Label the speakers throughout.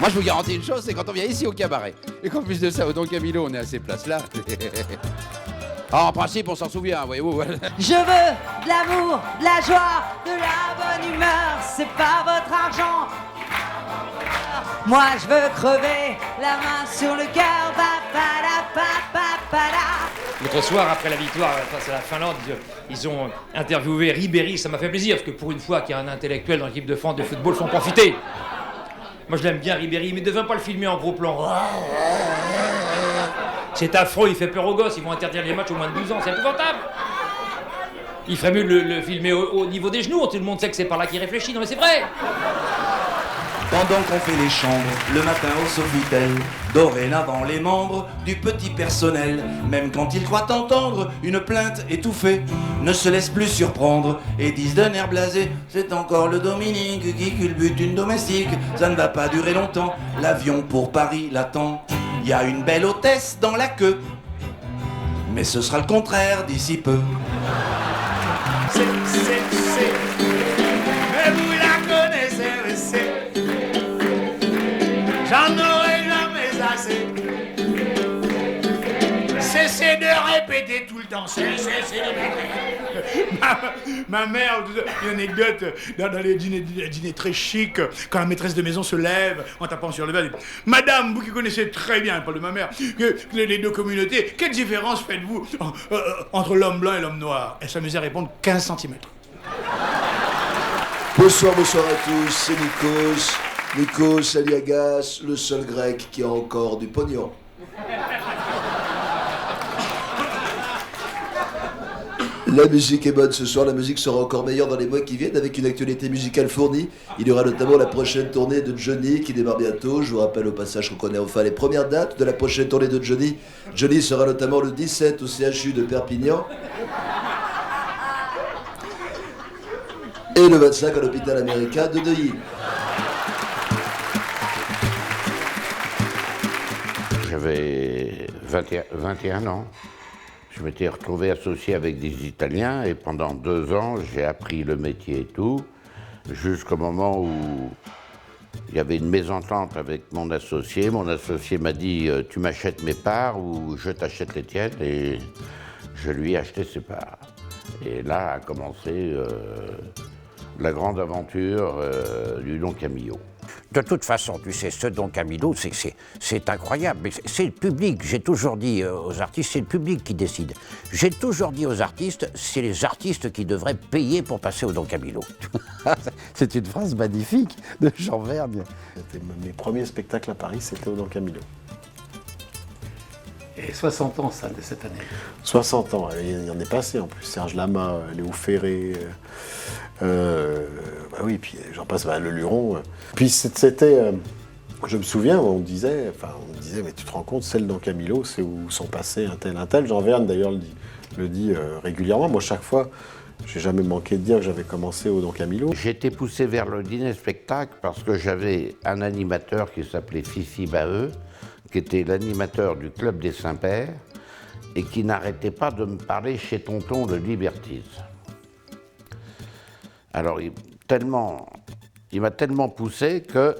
Speaker 1: Moi, je vous garantis une chose, c'est quand on vient ici au cabaret, et qu'en plus de ça, au Don Camilo, on est à ces places-là. En principe, on s'en souvient, voyez-vous.
Speaker 2: Je veux de l'amour, de la joie, de la bonne humeur, c'est pas votre argent. Moi je veux crever, la main sur le cœur,
Speaker 3: L'autre soir, après la victoire face à la Finlande, ils ont interviewé Ribéry, ça m'a fait plaisir, parce que pour une fois qu'il y a un intellectuel dans l'équipe de France de football, faut en profiter. Moi je l'aime bien Ribéry, mais ne devient pas le filmer en gros plan. C'est affreux, il fait peur aux gosses, ils vont interdire les matchs au moins de 12 ans, c'est épouvantable. Il ferait mieux de le filmer au niveau des genoux, tout le monde sait que c'est par là qu'il réfléchit, non mais c'est vrai.
Speaker 4: Pendant qu'on fait les chambres, le matin au Sofitel, dorénavant les membres du petit personnel, même quand ils croient entendre une plainte étouffée, ne se laissent plus surprendre et disent d'un air blasé: c'est encore le Dominique qui culbute une domestique, ça ne va pas durer longtemps, l'avion pour Paris l'attend. Il y a une belle hôtesse dans la queue, mais ce sera le contraire d'ici peu.
Speaker 5: Mais vous la connaissez, c'est. J'en aurai jamais assez. Cessez de répéter tout le temps. Ma mère, une anecdote, dans les dîners très chics, quand la maîtresse de maison se lève en tapant sur le verre, elle dit: Madame, vous qui connaissez très bien, elle parle de ma mère, que les deux communautés, quelle différence faites-vous entre l'homme blanc et l'homme noir? Elle s'amusait à répondre 15 cm.
Speaker 6: Bonsoir à tous, c'est Nikos. Nikos Aliagas, le seul grec qui a encore du pognon. La musique est bonne ce soir, la musique sera encore meilleure dans les mois qui viennent avec une actualité musicale fournie. Il y aura notamment la prochaine tournée de Johnny qui démarre bientôt. Je vous rappelle au passage qu'on connaît enfin les premières dates de la prochaine tournée de Johnny. Johnny sera notamment le 17 au CHU de Perpignan. Et le 25 à l'hôpital américain de Neuilly.
Speaker 7: J'avais 21 ans. Je m'étais retrouvé associé avec des Italiens et pendant 2 ans, j'ai appris le métier et tout, jusqu'au moment où il y avait une mésentente avec mon associé. Mon associé m'a dit « Tu m'achètes mes parts ou je t'achète les tiennes ?» et je lui ai acheté ses parts. Et là a commencé la grande aventure du Don Camillo.
Speaker 8: De toute façon, tu sais, ce Don Camillo, c'est incroyable. C'est le public, j'ai toujours dit aux artistes, c'est le public qui décide. J'ai toujours dit aux artistes, c'est les artistes qui devraient payer pour passer au Don Camillo.
Speaker 9: C'est une phrase magnifique de Jean Vergne.
Speaker 10: Mes premiers spectacles à Paris, c'était au Don Camillo.
Speaker 11: Et 60 ans, ça, de cette année.
Speaker 10: 60 ans, il y en est passé en plus. Serge Lama, Léo Ferré, bah oui, puis j'en passe, le Luron. Puis c'était, je me souviens, on me disait, mais tu te rends compte, celle dans Camilo, c'est où sont passés un tel. Jean Verne d'ailleurs le dit régulièrement. Moi, chaque fois, j'ai jamais manqué de dire que j'avais commencé au Don Camilo.
Speaker 7: J'ai été poussé vers le dîner-spectacle parce que j'avais un animateur qui s'appelait Fifi Baheux, qui était l'animateur du Club des Saints-Pères et qui n'arrêtait pas de me parler chez Tonton de Liberties. Alors, il m'a tellement poussé que,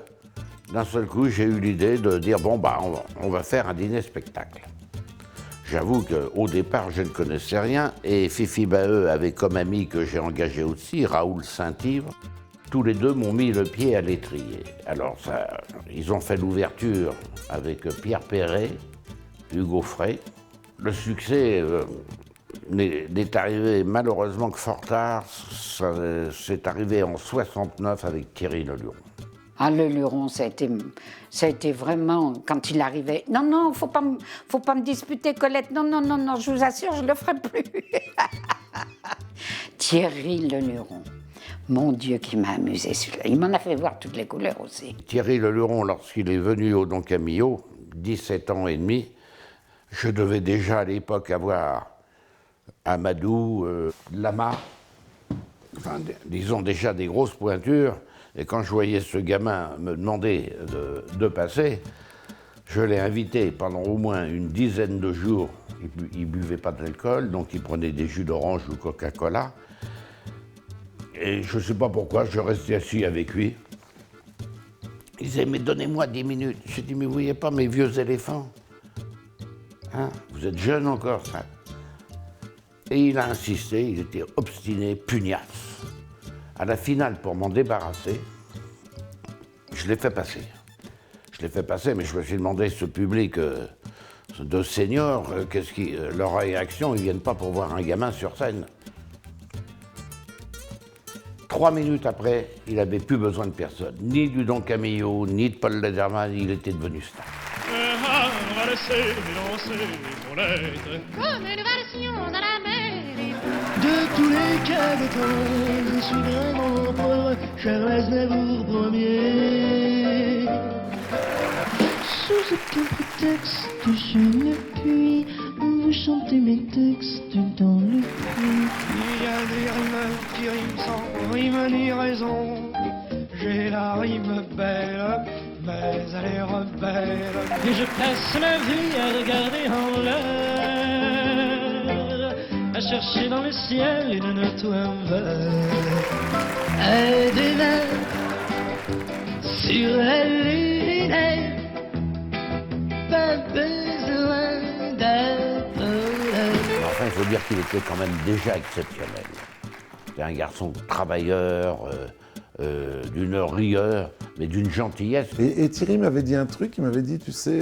Speaker 7: d'un seul coup, j'ai eu l'idée de dire, bon, on va faire un dîner-spectacle. J'avoue qu'au départ, je ne connaissais rien, et Fifi Baheux avait comme ami que j'ai engagé aussi, Raoul Saint-Yves. Tous les deux m'ont mis le pied à l'étrier. Alors, ils ont fait l'ouverture avec Pierre Perret, Hugo Frey. Le succès n'est arrivé malheureusement que fort tard. C'est arrivé en 69 avec Thierry Le Luron.
Speaker 12: Ah, Le Luron, ça a été vraiment, quand il arrivait, non, faut pas me disputer, Colette, non, je vous assure, je le ferai plus. Thierry Le Luron. Mon Dieu, qui m'a amusé celui-là. Il m'en a fait voir toutes les couleurs aussi.
Speaker 7: Thierry Le Luron, lorsqu'il est venu au Don Camillo, 17 ans et demi, je devais déjà à l'époque avoir Amadou, Lama, enfin, disons déjà des grosses pointures. Et quand je voyais ce gamin me demander de passer, je l'ai invité pendant au moins une dizaine de jours. Il ne buvait pas d'alcool, donc il prenait des jus d'orange ou Coca-Cola. Et je ne sais pas pourquoi, je restais assis avec lui. Il disait, mais donnez-moi 10 minutes. J'ai dit, mais vous voyez pas mes vieux éléphants? Hein? Vous êtes jeune encore, ça. Et il a insisté, il était obstiné, pugnace. À la finale, pour m'en débarrasser, je l'ai fait passer. Je l'ai fait passer, mais je me suis demandé, ce public de seniors, leur réaction, ils viennent pas pour voir un gamin sur scène. 3 minutes après, il n'avait plus besoin de personne, ni du Don Camillo, ni de Paul Lederman, il était devenu star.
Speaker 13: On va laisser m'élancer mon être comme une variation dans la mer. De tous les cas de temps, je suis vraiment pauvre, Charles Aznavour premier. Sous aucun prétexte, je ne puis vous chanter mes textes dans le puits. Il y a des rimes qui riment sans rime ni raison. J'ai la rime belle, mais elle est rebelle. Et je passe ma vie à regarder en l'air, à chercher dans le ciel une note ou un verre. Et des vers sur la lune. Pas besoin d'appeler.
Speaker 7: Enfin, il faut dire qu'il était quand même déjà exceptionnel. C'était un garçon travailleur, d'une rigueur, mais d'une gentillesse.
Speaker 14: Et Thierry m'avait dit un truc, il m'avait dit, tu sais,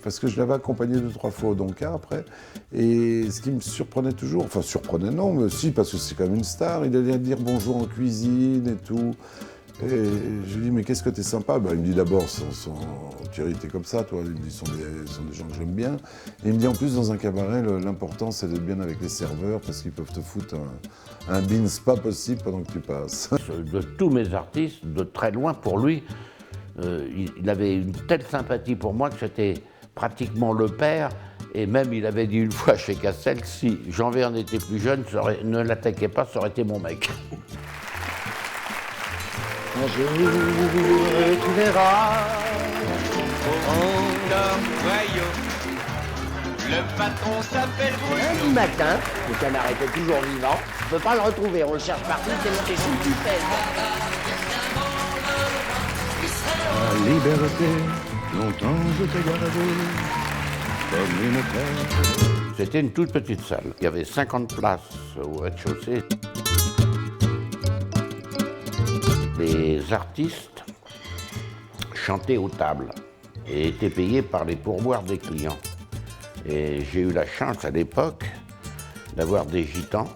Speaker 14: parce que je l'avais accompagné 2-3 fois au Donca après, et ce qui me surprenait toujours, enfin surprenait non, mais si, parce que c'est quand même une star, il allait dire bonjour en cuisine et tout. Et je lui dis, mais qu'est-ce que t'es sympa? Il me dit d'abord, Thierry, t'es comme ça, toi. Il me dit, ce sont des gens que j'aime bien. Et il me dit, en plus, dans un cabaret, l'important, c'est d'être bien avec les serveurs, parce qu'ils peuvent te foutre un beans pas possible pendant que tu passes.
Speaker 7: De tous mes artistes, de très loin, pour lui, il avait une telle sympathie pour moi que c'était pratiquement le père. Et même, il avait dit une fois chez Castel, si Jean Verne était plus jeune, ne l'attaquait pas, ça aurait été mon mec.
Speaker 13: Un jour, tu verras, au rang d'un royaume, le patron s'appelle Bruno.
Speaker 15: Lundi matin, le canard était toujours vivant, on ne peut pas le retrouver, on le cherche partout, c'est monté sous le tupel.
Speaker 13: La liberté, longtemps je t'ai gardé comme une terre.
Speaker 7: C'était une toute petite salle. Il y avait 50 places au rez-de-chaussée. Les artistes chantaient aux tables et étaient payés par les pourboires des clients. Et j'ai eu la chance à l'époque d'avoir des gitans,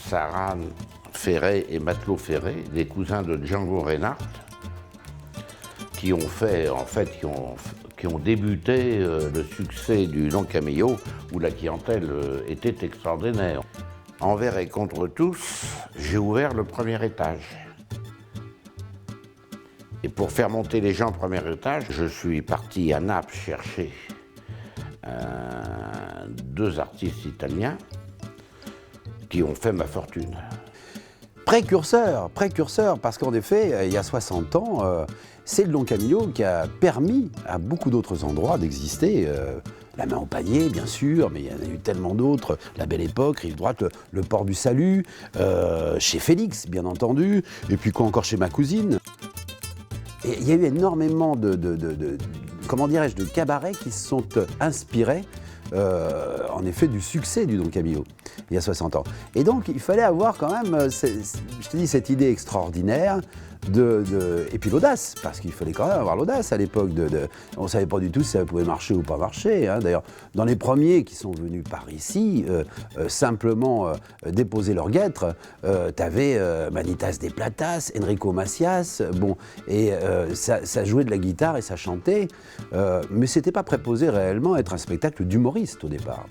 Speaker 7: Saran Ferré et Matelot Ferré, des cousins de Django Reinhardt, qui ont débuté le succès du Don Camillo, où la clientèle était extraordinaire. Envers et contre tous, j'ai ouvert le premier étage. Et pour faire monter les gens au premier étage, je suis parti à Naples chercher 2 artistes italiens qui ont fait ma fortune.
Speaker 9: Précurseur, parce qu'en effet, il y a 60 ans, c'est le Don Camillo qui a permis à beaucoup d'autres endroits d'exister. La main au panier, bien sûr, mais il y en a eu tellement d'autres. La Belle Époque, Rive Droite, le Port du Salut, chez Félix, bien entendu, et puis quoi encore chez ma cousine. Et il y a eu énormément comment dirais-je, de cabarets qui se sont inspirés, en effet, du succès du Don Camillo, il y a 60 ans. Et donc, il fallait avoir quand même, je te dis, cette idée extraordinaire et puis l'audace, parce qu'il fallait quand même avoir l'audace à l'époque. On ne savait pas du tout si ça pouvait marcher ou pas marcher. Hein. D'ailleurs, dans les premiers qui sont venus par ici, simplement déposer leur guêtre, t'avais Manitas de Platas, Enrico Macias, bon, et ça jouait de la guitare et ça chantait, mais c'était pas préposé réellement à être un spectacle d'humoriste au départ.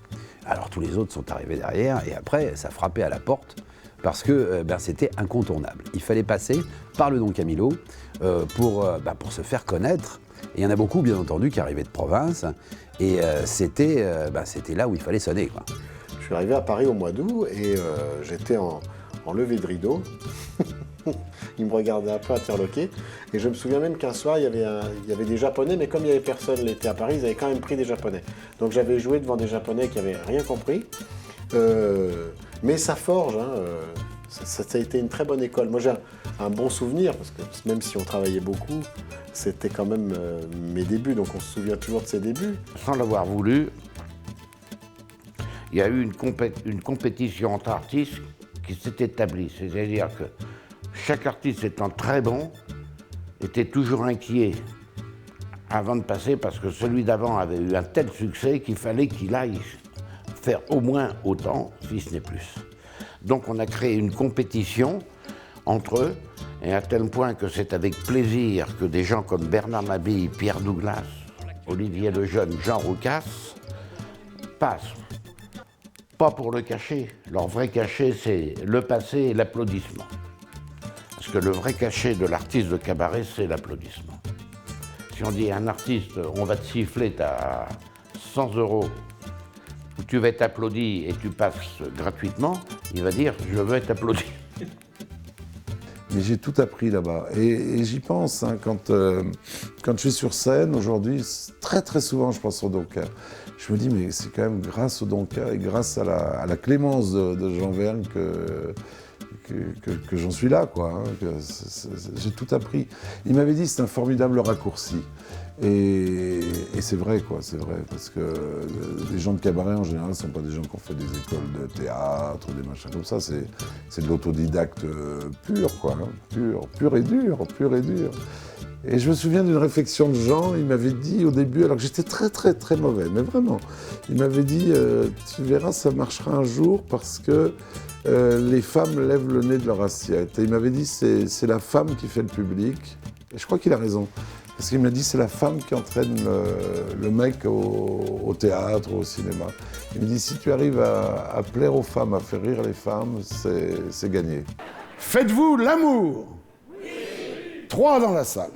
Speaker 9: Alors tous les autres sont arrivés derrière et après ça frappait à la porte. Parce que c'était incontournable. Il fallait passer par le Don Camillo pour se faire connaître. Et il y en a beaucoup, bien entendu, qui arrivaient de province. Et c'était là où il fallait sonner, quoi.
Speaker 10: Je suis arrivé à Paris au mois d'août et j'étais en levée de rideau. Il me regardait un peu interloqué. Et je me souviens même qu'un soir, il y avait des Japonais, mais comme il n'y avait personne l'été à Paris, ils avaient quand même pris des Japonais. Donc j'avais joué devant des Japonais qui n'avaient rien compris. Mais ça forge, hein, Ça a été une très bonne école. Moi, j'ai un bon souvenir, parce que même si on travaillait beaucoup, c'était quand même mes débuts, donc on se souvient toujours de ses débuts.
Speaker 7: Sans l'avoir voulu, il y a eu une compétition entre artistes qui s'est établie. C'est-à-dire que chaque artiste étant très bon, était toujours inquiet avant de passer, parce que celui d'avant avait eu un tel succès qu'il fallait qu'il aille faire au moins autant, si ce n'est plus. Donc on a créé une compétition entre eux, et à tel point que c'est avec plaisir que des gens comme Bernard Mabille, Pierre Douglas, Olivier Lejeune, Jean Roucas passent. Pas pour le cachet. Leur vrai cachet, c'est le passé et l'applaudissement. Parce que le vrai cachet de l'artiste de cabaret, c'est l'applaudissement. Si on dit à un artiste, on va te siffler, t'as 100 €, où tu vas être applaudi et tu passes gratuitement, il va dire, je veux être applaudi.
Speaker 14: Mais j'ai tout appris là-bas. Et j'y pense, hein, quand je suis sur scène aujourd'hui, très très souvent je pense au Donca. Je me dis, mais c'est quand même grâce au Donca et grâce à la clémence de Jean Verne que j'en suis là, quoi. Hein, j'ai tout appris. Il m'avait dit, c'est un formidable raccourci. Et c'est vrai, quoi, c'est vrai, parce que les gens de cabaret, en général, ne sont pas des gens qui ont fait des écoles de théâtre, ou des machins comme ça, c'est de l'autodidacte pur, quoi, hein, pur et dur. Et je me souviens d'une réflexion de Jean, il m'avait dit au début, alors que j'étais très très très mauvais, mais vraiment, il m'avait dit, tu verras, ça marchera un jour, parce que les femmes lèvent le nez de leur assiette. Et il m'avait dit, c'est la femme qui fait le public, et je crois qu'il a raison. Parce qu'il m'a dit, c'est la femme qui entraîne le mec au théâtre, au cinéma. Il me dit, si tu arrives à plaire aux femmes, à faire rire les femmes, c'est gagné.
Speaker 16: Faites-vous l'amour? Oui. 3 dans la salle.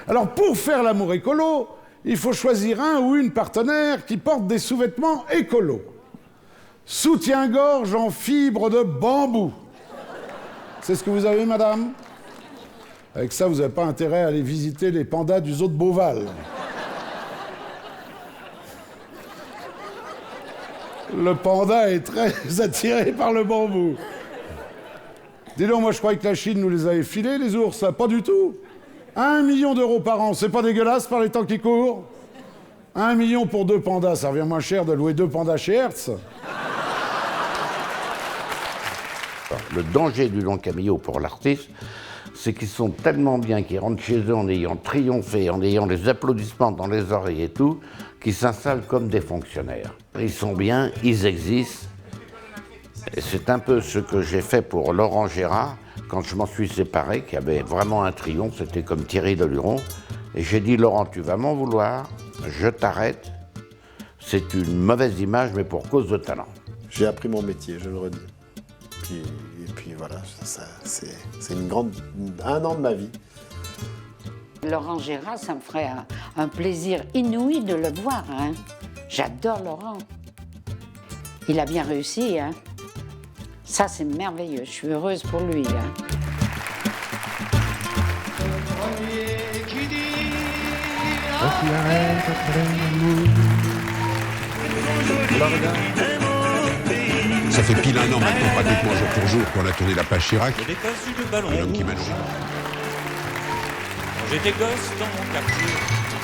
Speaker 16: Alors, pour faire l'amour écolo, il faut choisir un ou une partenaire qui porte des sous-vêtements écolos. Soutien-gorge en fibre de bambou. C'est ce que vous avez, madame? Avec ça, vous n'avez pas intérêt à aller visiter les pandas du zoo de Beauval. Le panda est très attiré par le bambou. Dis donc, moi je croyais que la Chine nous les avait filés, les ours. Pas du tout. 1 million d'euros par an, c'est pas dégueulasse par les temps qui courent? 1 million pour 2 pandas, ça revient moins cher de louer 2 pandas chez Hertz.
Speaker 7: Le danger du Don Camillo pour l'artiste, c'est qu'ils sont tellement bien, qu'ils rentrent chez eux en ayant triomphé, en ayant les applaudissements dans les oreilles et tout, qu'ils s'installent comme des fonctionnaires. Ils sont bien, ils existent. Et c'est un peu ce que j'ai fait pour Laurent Gérard, quand je m'en suis séparé, qui avait vraiment un triomphe, c'était comme Thierry Deluron. Et j'ai dit, Laurent, tu vas m'en vouloir, je t'arrête. C'est une mauvaise image, mais pour cause de talent.
Speaker 10: J'ai appris mon métier, je le redis. Et puis voilà, c'est un an de ma vie.
Speaker 12: Laurent Gérard, ça me ferait un plaisir inouï de le voir. Hein. J'adore Laurent. Il a bien réussi. Hein. Ça, c'est merveilleux. Je suis heureuse pour lui. Hein.
Speaker 17: Ça fait pile 1 an maintenant, pratiquement jour pour jour, qu'on a tourné la page Chirac. Un homme qui m'a nourri.
Speaker 18: J'étais gosse dans mon quartier.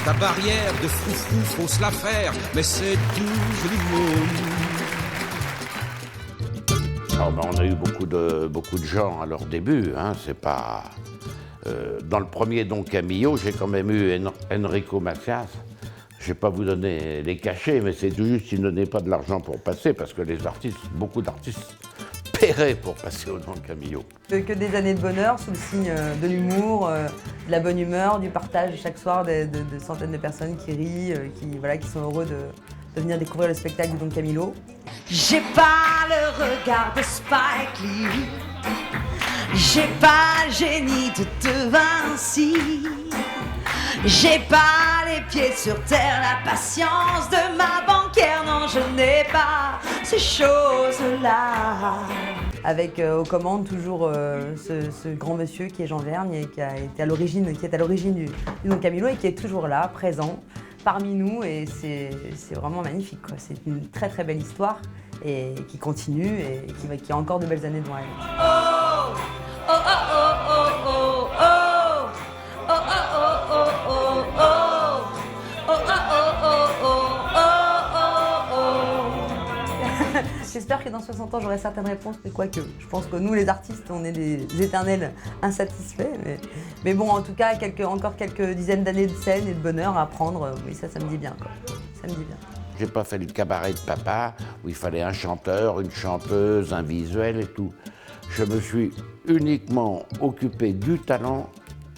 Speaker 18: Ta barrière de froufrou, faut se la faire, mais c'est du
Speaker 7: Alors, on a eu beaucoup de gens à leur début, hein, c'est pas... dans le premier Don Camillo, j'ai quand même eu Enrico Macias. Je ne vais pas vous donner les cachets, mais c'est tout juste qu'ils ne donnaient pas de l'argent pour passer, parce que les artistes, beaucoup d'artistes, paieraient pour passer au Don Camillo.
Speaker 2: Que des années de bonheur, sous le signe de l'humour, de la bonne humeur, du partage chaque soir de centaines de personnes qui rient, qui sont heureux de venir découvrir le spectacle du Don Camillo. J'ai pas le regard de Spike Lee, j'ai pas le génie de De Vinci, j'ai pas les pieds sur terre, la patience de ma banquière, non je n'ai pas ces choses-là. Avec aux commandes toujours ce grand monsieur qui est Jean Verne et qui est à l'origine du Don Camillo et qui est toujours là, présent parmi nous, et c'est vraiment magnifique, quoi. C'est une très très belle histoire et qui continue et qui a encore de belles années devant elle. J'espère que dans 60 ans, j'aurai certaines réponses, mais quoique, je pense que nous, les artistes, on est des éternels insatisfaits. Mais bon, en tout cas, encore quelques dizaines d'années de scène et de bonheur à prendre, oui, ça me dit bien, quoi. Ça me dit bien.
Speaker 7: J'ai pas fait le cabaret de papa, où il fallait un chanteur, une chanteuse, un visuel et tout. Je me suis uniquement occupé du talent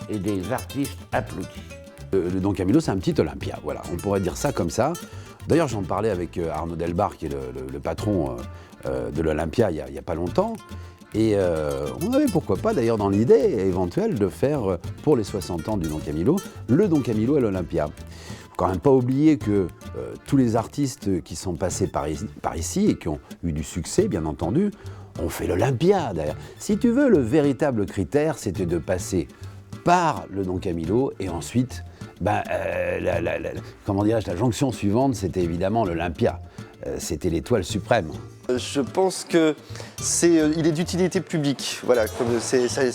Speaker 7: et des artistes applaudis.
Speaker 9: Le Don Camillo, c'est un petit Olympia, voilà, on pourrait dire ça comme ça. D'ailleurs, j'en parlais avec Arnaud Delbar, qui est le patron de l'Olympia il y a pas longtemps. Et on avait pourquoi pas d'ailleurs dans l'idée éventuelle de faire pour les 60 ans du Don Camillo, le Don Camillo à l'Olympia. Faut quand même pas oublier que tous les artistes qui sont passés par ici et qui ont eu du succès, bien entendu, ont fait l'Olympia d'ailleurs. Si tu veux, le véritable critère, c'était de passer par le Don Camillo et ensuite, comment dirais-je, la jonction suivante, c'était évidemment l'Olympia. C'était l'étoile suprême.
Speaker 19: Je pense que il est d'utilité publique. Voilà, comme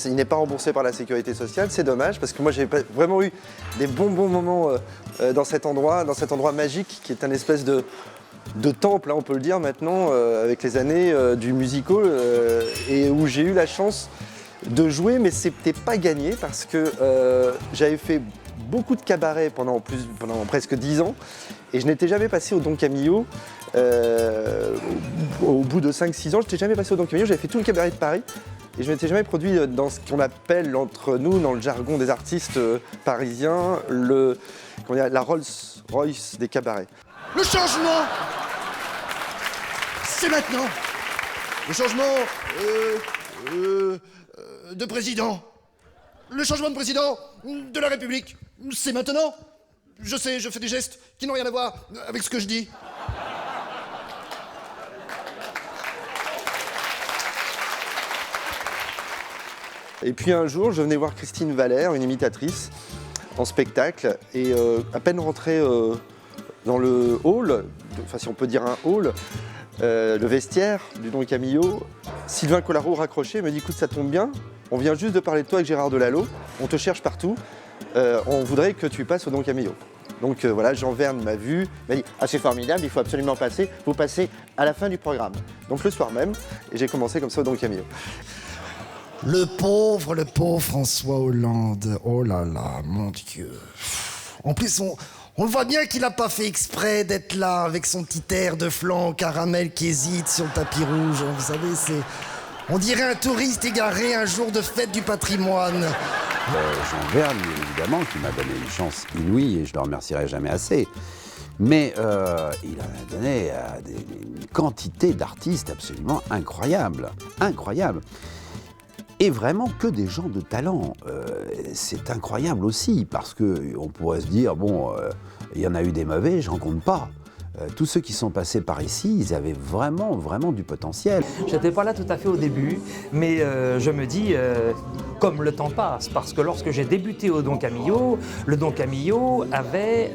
Speaker 19: il n'est pas remboursé par la sécurité sociale, c'est dommage parce que moi j'ai vraiment eu des bons moments dans cet endroit magique qui est un espèce de temple, hein, on peut le dire maintenant, avec les années du musical et où j'ai eu la chance de jouer, mais c'était pas gagné parce que j'avais fait beaucoup de cabarets pendant presque 10 ans et je n'étais jamais passé au Don Camillo. Au bout de 5-6 ans, je n'étais jamais passé au Don Camillo, j'avais fait tout le cabaret de Paris et je ne m'étais jamais produit dans ce qu'on appelle entre nous, dans le jargon des artistes parisiens, la Rolls-Royce des cabarets.
Speaker 20: Le changement, c'est maintenant. Le changement de président. Le changement de président de la République, c'est maintenant. Je sais, je fais des gestes qui n'ont rien à voir avec ce que je dis.
Speaker 19: Et puis un jour, je venais voir Christine Valère, une imitatrice, en spectacle, et à peine rentrée dans le hall, enfin si on peut dire un hall, le vestiaire du Don Camillo, Sylvain Collaro raccroché me dit « Écoute, ça tombe bien, on vient juste de parler de toi avec Gérard Delallo, on te cherche partout, on voudrait que tu passes au Don Camillo. » Donc voilà, Jean Verne m'a vu, m'a dit « Ah, c'est formidable, il faut absolument passer, vous passez à la fin du programme. » Donc le soir même, et j'ai commencé comme ça au Don Camillo.
Speaker 20: Le pauvre François Hollande, oh là là, mon Dieu. En plus, on le voit bien qu'il n'a pas fait exprès d'être là avec son petit air de flan au caramel qui hésite sur le tapis rouge. Vous savez, on dirait un touriste égaré un jour de fête du patrimoine.
Speaker 9: Jean Verne, évidemment, qui m'a donné une chance inouïe et je ne le remercierai jamais assez. Mais il en a donné à une quantité d'artistes absolument incroyables. Incroyables. Et vraiment que des gens de talent. C'est incroyable aussi, parce qu'on pourrait se dire, bon, il y en a eu des mauvais, j'en compte pas. Tous ceux qui sont passés par ici, ils avaient vraiment du potentiel.
Speaker 21: J'étais pas là tout à fait au début, mais je me dis, comme le temps passe, parce que lorsque j'ai débuté au Don Camillo, le Don Camillo avait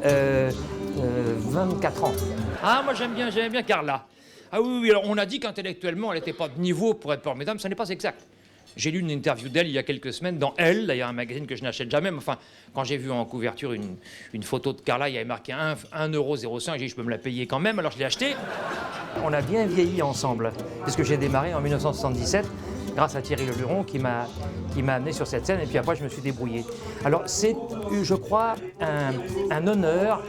Speaker 21: 24 ans.
Speaker 3: Ah, moi j'aime bien Carla. Ah oui, alors on a dit qu'intellectuellement elle n'était pas de niveau pour être formidable, ça n'est pas exact. J'ai lu une interview d'elle il y a quelques semaines dans Elle, d'ailleurs un magazine que je n'achète jamais, mais enfin, quand j'ai vu en couverture une photo de Carla, il y avait marqué 1,05 €, j'ai dit je peux me la payer quand même, alors je l'ai acheté.
Speaker 21: On a bien vieilli ensemble, puisque j'ai démarré en 1977, grâce à Thierry Leluron qui m'a amené sur cette scène, et puis après je me suis débrouillé. Alors c'est, je crois, un honneur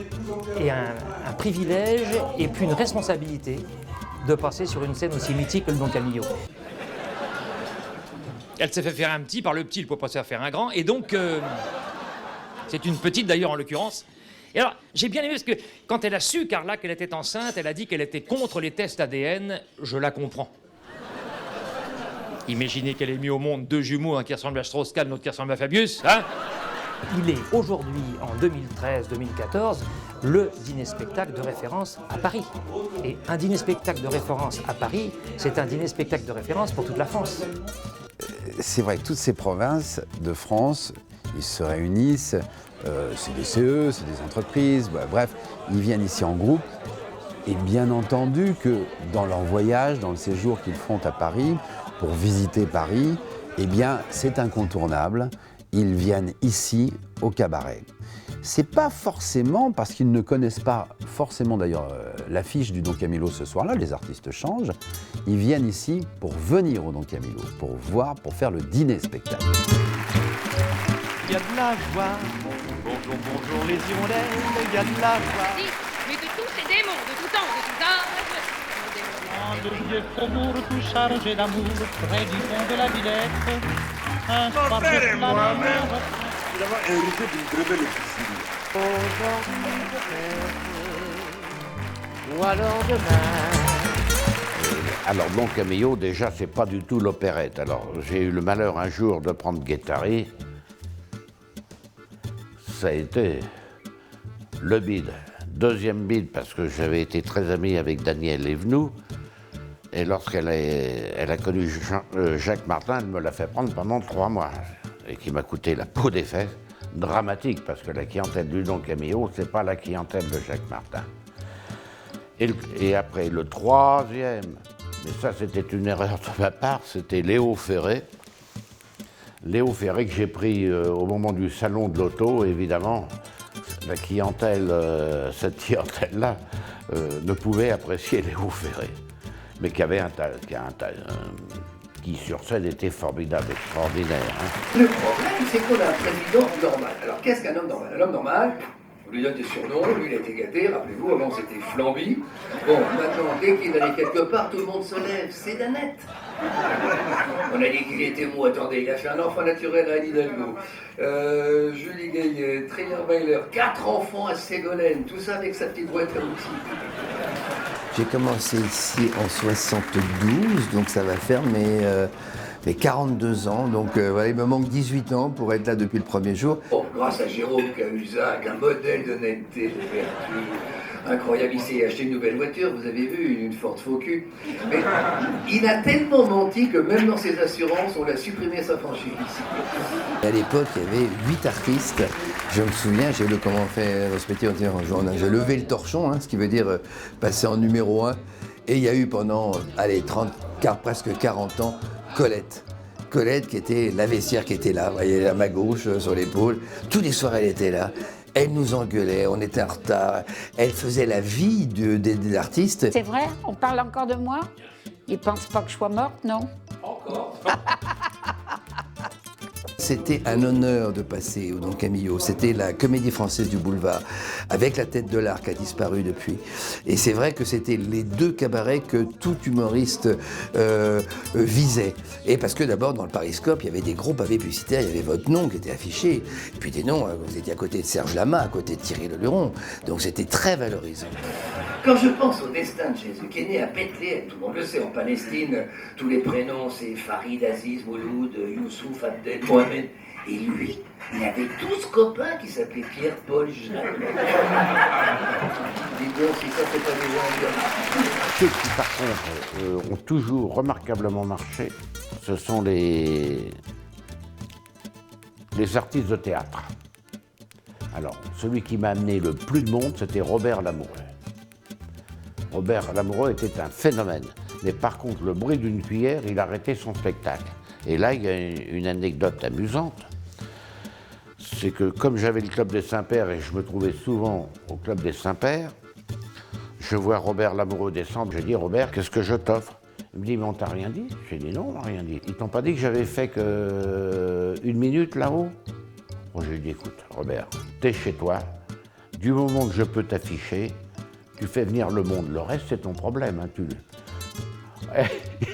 Speaker 21: et un privilège, et puis une responsabilité de passer sur une scène aussi mythique que le Don Camillo.
Speaker 3: Elle s'est fait faire un petit, par le petit, il ne peut pas se faire un grand, et donc, c'est une petite d'ailleurs en l'occurrence. Et alors, j'ai bien aimé parce que quand elle a su, Carla, qu'elle était enceinte, elle a dit qu'elle était contre les tests ADN, je la comprends. Imaginez qu'elle ait mis au monde 2 jumeaux, un qui ressemble à Strauss-Kahn, l'autre qui ressemble à Fabius, hein?
Speaker 21: Il est aujourd'hui, en 2013-2014, le dîner-spectacle de référence à Paris. Et un dîner-spectacle de référence à Paris, c'est un dîner-spectacle de référence pour toute la France.
Speaker 9: C'est vrai que toutes ces provinces de France, ils se réunissent, c'est des CE, c'est des entreprises, bref, ils viennent ici en groupe Et bien entendu que dans leur voyage, dans le séjour qu'ils font à Paris, pour visiter Paris, eh bien, c'est incontournable. Ils viennent ici, au cabaret. C'est pas forcément parce qu'ils ne connaissent pas forcément d'ailleurs l'affiche du Don Camillo ce soir-là, les artistes changent. Ils viennent ici pour venir au Don Camillo, pour voir, pour faire le dîner-spectacle.
Speaker 1: Il y a de la joie. Bonjour, bonjour les hirondelles, il y a de la joie.
Speaker 22: Mais de tous ces démons, de tout temps, de tout âge.
Speaker 1: Le vieux faubourg tout chargé d'amour, près du pont de la Villette. Un soir de moi-même.
Speaker 23: Il a hérité d'une très belle officine.
Speaker 8: Ou alors demain. Alors, Don Camillo, déjà, c'est pas du tout l'opérette. Alors, j'ai eu le malheur un jour de prendre Guettari. Ça a été le bide. Deuxième bide, parce que j'avais été très ami avec Daniel Evenou. Et lorsqu'elle a connu Jacques Martin, elle me l'a fait prendre pendant 3 mois. Et qui m'a coûté la peau des fesses. Dramatique, parce que la clientèle du Don Camillo, c'est pas la clientèle de Jacques Martin. Et après, le troisième, mais ça c'était une erreur de ma part, c'était Léo Ferré. Léo Ferré que j'ai pris au moment du salon de l'auto, évidemment. La clientèle, cette clientèle-là, ne pouvait apprécier Léo Ferré. Mais qui avait qui sur scène était formidable, extraordinaire. Hein.
Speaker 24: Le problème, c'est qu'on a un président normal. Alors qu'est-ce qu'un homme normal? Un homme normal, on lui donne des surnoms, lui il a été gâté, rappelez-vous, avant c'était Flamby. Bon, maintenant, dès qu'il allait quelque part, tout le monde se lève, c'est Danette. On a dit qu'il était mou, attendez, il a fait un enfant naturel à Anne Hidalgo. Julie Gaillet, Trierweiler, 4 enfants à Ségolène, tout ça avec sa petite boîte à outils.
Speaker 25: J'ai commencé ici en 72, donc ça va faire mes 42 ans. Donc voilà, il me manque 18 ans pour être là depuis le premier jour.
Speaker 24: Bon, grâce à Jérôme Cahuzac, un modèle d'honnêteté, de vertu, incroyable, il s'est acheté une nouvelle voiture, vous avez vu, une Ford Focus. Mais il a tellement menti que même dans ses assurances, on l'a supprimé sa franchise.
Speaker 25: À l'époque, il y avait 8 artistes. Je me souviens, j'ai le comment faire respecter, j'ai levé le torchon, hein, ce qui veut dire passer en numéro 1. Et il y a eu pendant, presque 40 ans, Colette. Colette qui était la vestiaire qui était là, vous voyez, à ma gauche, sur l'épaule. Tous les soirs, elle était là. Elle nous engueulait, on était en retard. Elle faisait la vie des artistes.
Speaker 12: C'est vrai? On parle encore de moi? Ils pensent pas que je sois morte, non?
Speaker 24: Encore.
Speaker 25: C'était un honneur de passer au Don Camillo. C'était la Comédie Française du Boulevard, avec la Tête de l'Art qui a disparu depuis. Et c'est vrai que c'était les 2 cabarets que tout humoriste visait. Et parce que d'abord, dans le Pariscope, il y avait des gros pavés publicitaires, il y avait votre nom qui était affiché, et puis des noms, vous étiez à côté de Serge Lama, à côté de Thierry Leluron. Donc c'était très valorisant.
Speaker 24: Quand je pense au destin de Jésus, qui est né à Bethléem, tout le monde le sait, en Palestine, tous les prénoms, c'est Farid, Aziz, Mouloud, Youssouf, Abdel, Mohamed. Et lui, il avait 12 copains qui s'appelaient Pierre, Paul, Jacques. Dis donc, si ça, c'est pas des gens bien.
Speaker 8: Ceux qui, par contre, ont toujours remarquablement marché, ce sont les artistes de théâtre. Alors, celui qui m'a amené le plus de monde, c'était Robert Lamoureux. Robert Lamoureux était un phénomène. Mais par contre, le bruit d'une cuillère, il arrêtait son spectacle. Et là, il y a une anecdote amusante. C'est que comme j'avais le Club des Saints-Pères et je me trouvais souvent au Club des Saints-Pères, je vois Robert Lamoureux descendre. Je dis, Robert, qu'est-ce que je t'offre? Il me dit, mais on t'a rien dit? J'ai dit, non, on n'a rien dit. Ils t'ont pas dit que j'avais fait que 1 minute là-haut? Bon, j'ai dit, écoute, Robert, t'es chez toi. Du moment que je peux t'afficher, tu fais venir le monde. Le reste, c'est ton problème. Hein,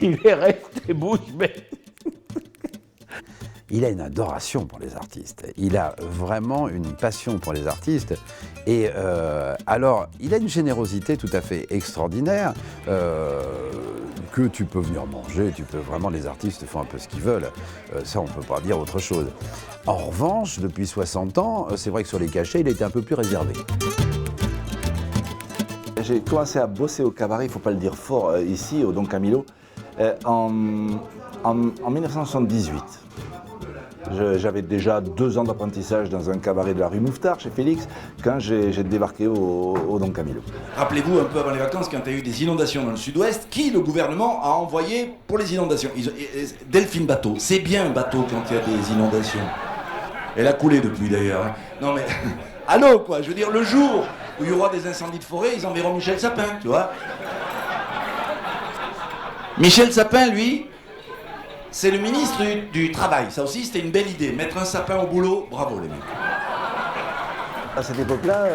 Speaker 8: Il est resté bouche bée.
Speaker 9: Il a une adoration pour les artistes. Il a vraiment une passion pour les artistes. Et alors, il a une générosité tout à fait extraordinaire que tu peux venir manger. Tu peux vraiment, les artistes font un peu ce qu'ils veulent. Ça, on ne peut pas dire autre chose. En revanche, depuis 60 ans, c'est vrai que sur les cachets, il était un peu plus réservé.
Speaker 26: J'ai commencé à bosser au cabaret, il ne faut pas le dire fort, ici, au Don Camillo, en 1978. J'avais déjà 2 ans d'apprentissage dans un cabaret de la rue Mouffetard, chez Félix, quand j'ai débarqué au Don Camillo.
Speaker 4: Rappelez-vous, un peu avant les vacances, quand il y a eu des inondations dans le sud-ouest, qui le gouvernement a envoyé pour les inondations? Delphine Bateau. C'est bien un bateau quand il y a des inondations. Elle a coulé depuis d'ailleurs. Hein. Non mais, allô quoi, je veux dire, le jour où il y aura des incendies de forêt, ils enverront Michel Sapin, tu vois. Michel Sapin, lui, c'est le ministre du Travail. Ça aussi, c'était une belle idée. Mettre un sapin au boulot, bravo les mecs.
Speaker 26: À cette époque-là,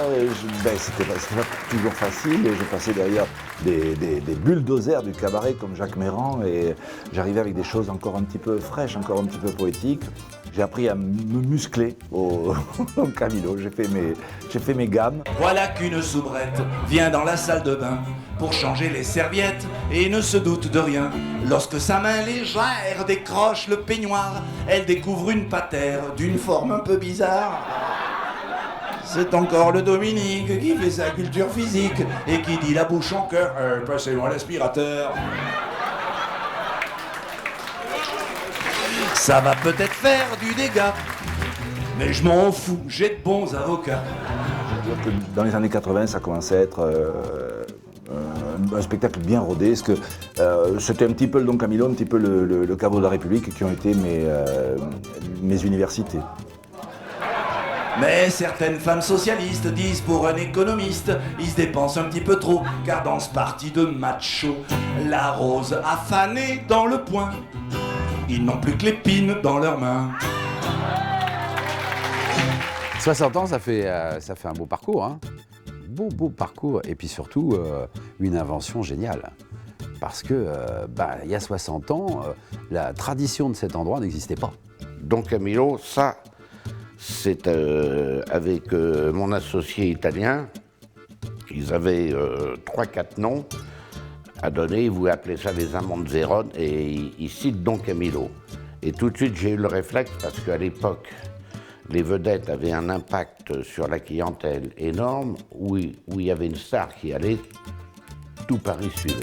Speaker 26: c'était pas toujours facile. Je passais derrière des bulldozers du cabaret comme Jacques Méran et j'arrivais avec des choses encore un petit peu fraîches, encore un petit peu poétiques. J'ai appris à me muscler au Camillo. J'ai fait mes gammes.
Speaker 4: Voilà qu'une soubrette vient dans la salle de bain pour changer les serviettes et ne se doute de rien. Lorsque sa main légère décroche le peignoir, elle découvre une patère d'une forme un peu bizarre. C'est encore le Dominique qui fait sa culture physique et qui dit la bouche en cœur, passez-moi l'aspirateur. Ça va peut-être faire du dégât, mais je m'en fous, j'ai de bons avocats.
Speaker 26: Dans les années 80, ça commençait à être un spectacle bien rodé, parce que c'était un petit peu le Don Camillo, un petit peu le Caveau de la République qui ont été mes universités.
Speaker 4: Mais certaines femmes socialistes disent pour un économiste, ils se dépensent un petit peu trop, car dans ce parti de macho, la rose a fané dans le poing. Ils n'ont plus que l'épine dans leurs mains.
Speaker 9: 60 ans, ça fait un beau parcours, hein. Beau parcours, et puis surtout une invention géniale. Parce que, il y a 60 ans, la tradition de cet endroit n'existait pas.
Speaker 7: Don Camillo, ça, c'est avec mon associé italien. Ils avaient 3-4 noms à donner. Vous appelez ça les amandes zérones, et ils citent Don Camillo. Et tout de suite, j'ai eu le réflexe, parce qu'à l'époque, les vedettes avaient un impact sur la clientèle énorme, où il y avait une star qui allait, tout Paris suivait.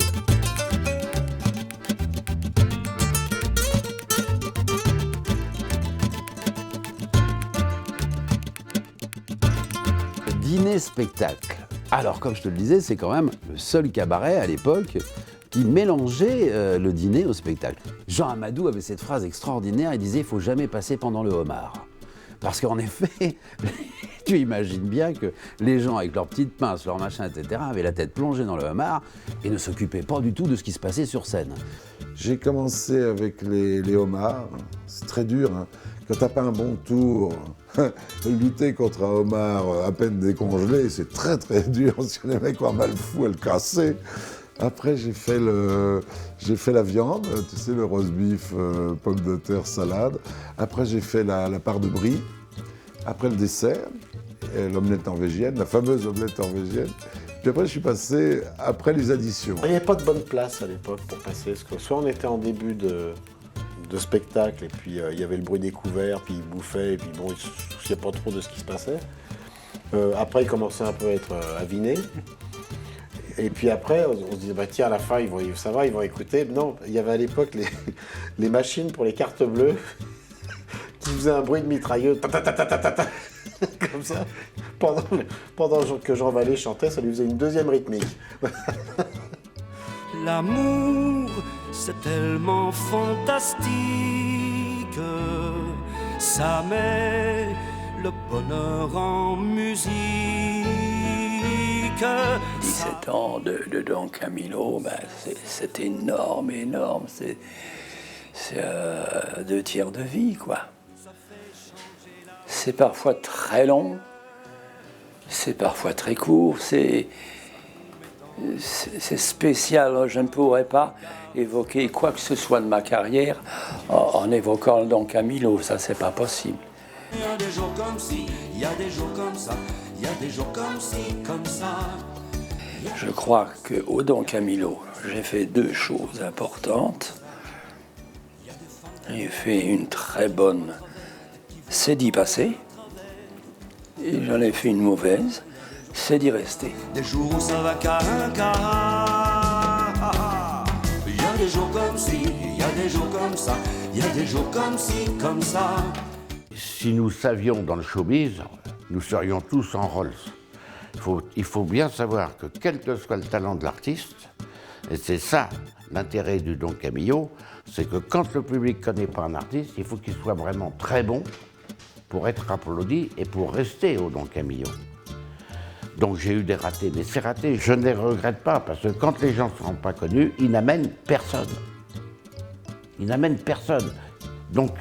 Speaker 9: Dîner-spectacle. Alors, comme je te le disais, c'est quand même le seul cabaret à l'époque qui mélangeait le dîner au spectacle. Jean Amadou avait cette phrase extraordinaire, il disait « il ne faut jamais passer pendant le homard ». Parce qu'en effet, tu imagines bien que les gens avec leurs petites pinces, leurs machins, etc., avaient la tête plongée dans le homard et ne s'occupaient pas du tout de ce qui se passait sur scène.
Speaker 14: J'ai commencé avec les homards, c'est très dur, hein. Quand t'as pas un bon tour, lutter contre un homard à peine décongelé, c'est très très dur, si les mecs ont un mal fou à le casser. Après, j'ai fait la viande, tu sais, le roast beef, pommes de terre, salade. Après, j'ai fait la part de brie. Après, le dessert, l'omelette norvégienne, la fameuse omelette norvégienne. Puis après, je suis passé après les additions.
Speaker 10: Il n'y avait pas de bonne place à l'époque pour passer. Parce que soit on était en début de spectacle, et puis il y avait le bruit des couverts, puis ils bouffaient, et puis bon, ils ne se souciaient pas trop de ce qui se passait. Après, ils commençaient un peu à être avinés. Et puis après, on se disait, bah tiens, à la fin, ça va, ils vont écouter. Non, il y avait à l'époque les machines pour les cartes bleues qui faisaient un bruit de mitrailleuse, comme ça. Pendant que Jean Vallée chantait, ça lui faisait une deuxième rythmique.
Speaker 5: L'amour, c'est tellement fantastique, ça met le bonheur en musique.
Speaker 6: 17 ans de Don Camillo, c'est énorme, c'est 2 tiers de vie, quoi. C'est parfois très long, c'est parfois très court, c'est spécial. Je ne pourrais pas évoquer quoi que ce soit de ma carrière en évoquant le Don Camillo, ça c'est pas possible.
Speaker 5: Il y a des jours comme ci, il y a des jours comme ça, il y a des jours comme ci, comme ça.
Speaker 6: Je crois qu'au Don Camillo, j'ai fait 2 choses importantes. J'ai fait une très bonne c'est d'y passer, et j'en ai fait une mauvaise, c'est d'y rester.
Speaker 5: Des jours où ça va caca, il y a des jours comme ci, il y a des jours comme ça, il y a des jours comme ci, comme ça.
Speaker 7: si nous savions dans le showbiz, nous serions tous en Rolls. Il faut bien savoir que quel que soit le talent de l'artiste, et c'est ça l'intérêt du Don Camillo, c'est que quand le public ne connaît pas un artiste, il faut qu'il soit vraiment très bon pour être applaudi et pour rester au Don Camillo. Donc j'ai eu des ratés, mais ces ratés, je ne les regrette pas, parce que quand les gens ne seront pas connus, ils n'amènent personne. Ils n'amènent personne. Donc